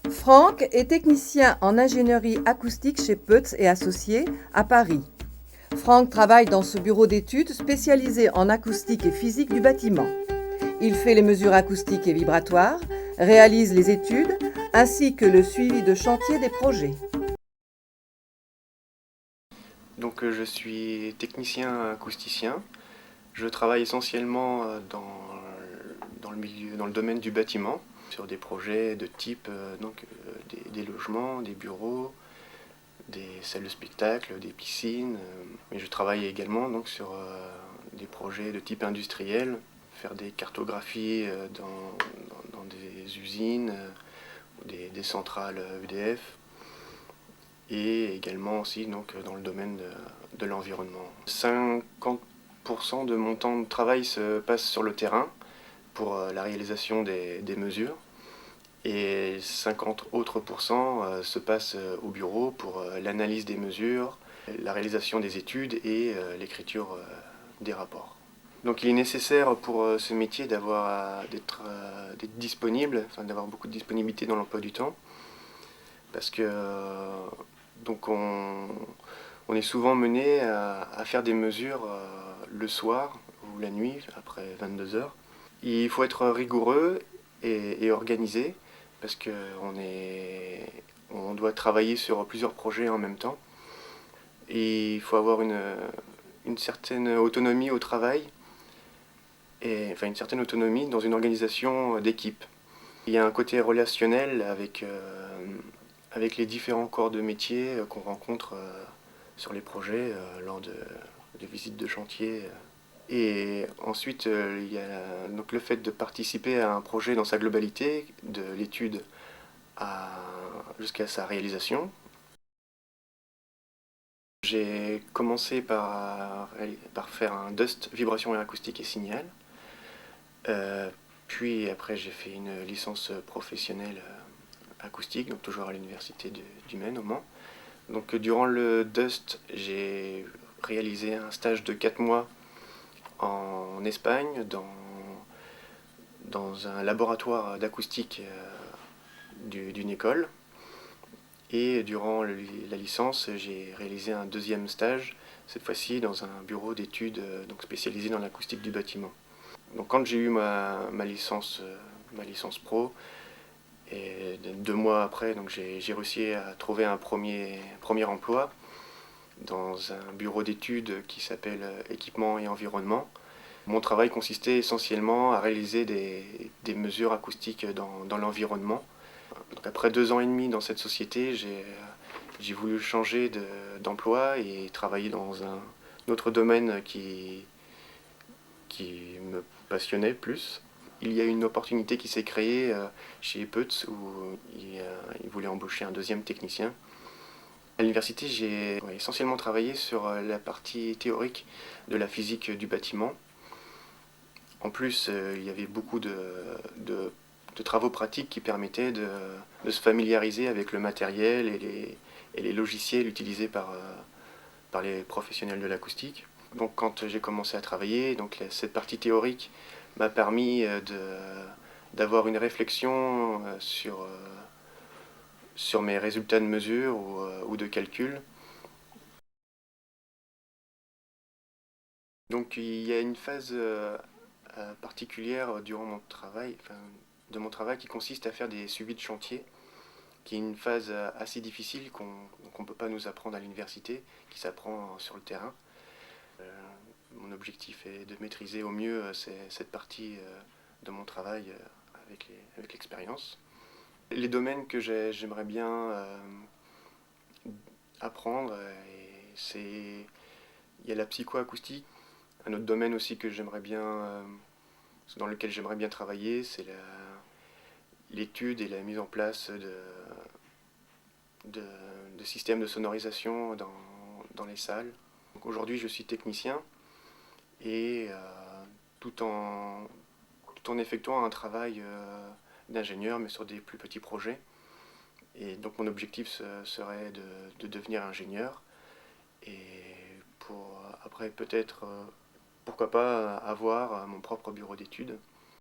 Franck est technicien en ingénierie acoustique chez Peut et Associés à Paris. Franck travaille dans ce bureau d'études spécialisé en acoustique et physique du bâtiment. Il fait les mesures acoustiques et vibratoires, réalise les études ainsi que le suivi de chantier des projets. Je suis technicien acousticien. Je travaille essentiellement dans le domaine du bâtiment, sur des projets de type des logements, des bureaux, des salles de spectacle, des piscines. Mais je travaille également sur des projets de type industriel, faire des cartographies dans des usines, des centrales EDF, et également aussi dans le domaine de l'environnement. 50% de mon temps de travail se passe sur le terrain pour la réalisation des mesures, et 50 autres pourcents se passe au bureau pour l'analyse des mesures, la réalisation des études et l'écriture des rapports. Donc il est nécessaire pour ce métier d'être disponible, enfin d'avoir beaucoup de disponibilité dans l'emploi du temps, parce que donc on est souvent mené à faire des mesures le soir ou la nuit, après 22 heures. Il faut être rigoureux et organisé, parce on doit travailler sur plusieurs projets en même temps. Et il faut avoir une certaine autonomie au travail, enfin une certaine autonomie dans une organisation d'équipe. Il y a un côté relationnel avec les différents corps de métier qu'on rencontre sur les projets lors de visites de chantier. Et ensuite, il y a donc le fait de participer à un projet dans sa globalité, de l'étude jusqu'à sa réalisation. J'ai commencé par faire un dust, vibration et acoustique et signal. Euh, Puis après, j'ai fait une licence professionnelle acoustique, donc toujours à l'université du Maine au Mans. Donc durant le Dust, j'ai réalisé un stage de 4 mois en Espagne dans un laboratoire d'acoustique d'une école. Et durant la licence, j'ai réalisé un deuxième stage, cette fois-ci dans un bureau d'études spécialisé dans l'acoustique du bâtiment. Donc quand j'ai eu ma licence pro, et 2 mois après, j'ai réussi à trouver un premier emploi dans un bureau d'études qui s'appelle Équipement et Environnement. Mon travail consistait essentiellement à réaliser des mesures acoustiques dans l'environnement. Donc après 2 ans et demi dans cette société, j'ai voulu changer d'emploi et travailler dans un autre domaine qui me passionnait plus. Il y a une opportunité qui s'est créée chez Peut où il voulait embaucher un deuxième technicien. À l'université, j'ai essentiellement travaillé sur la partie théorique de la physique du bâtiment. En plus, il y avait beaucoup de travaux pratiques qui permettaient de se familiariser avec le matériel et les logiciels utilisés par les professionnels de l'acoustique. Donc quand j'ai commencé à travailler, cette partie théorique m'a permis d'avoir une réflexion sur mes résultats de mesure ou de calcul. Donc il y a une phase particulière durant mon travail, enfin, de mon travail, qui consiste à faire des suivis de chantier, qui est une phase assez difficile qu'on ne peut pas nous apprendre à l'université, qui s'apprend sur le terrain. Euh, Mon objectif est de maîtriser au mieux cette partie de mon travail avec l'expérience. Les domaines que j'aimerais bien apprendre, il y a la psychoacoustique. Un autre domaine aussi que j'aimerais bien, dans lequel j'aimerais bien travailler, c'est l'étude et la mise en place de, de systèmes de sonorisation dans les salles. Aujourd'hui, je suis technicien et tout en effectuant un travail d'ingénieur, mais sur des plus petits projets. Et donc mon objectif serait de devenir ingénieur et pour après peut-être, pourquoi pas, avoir mon propre bureau d'études.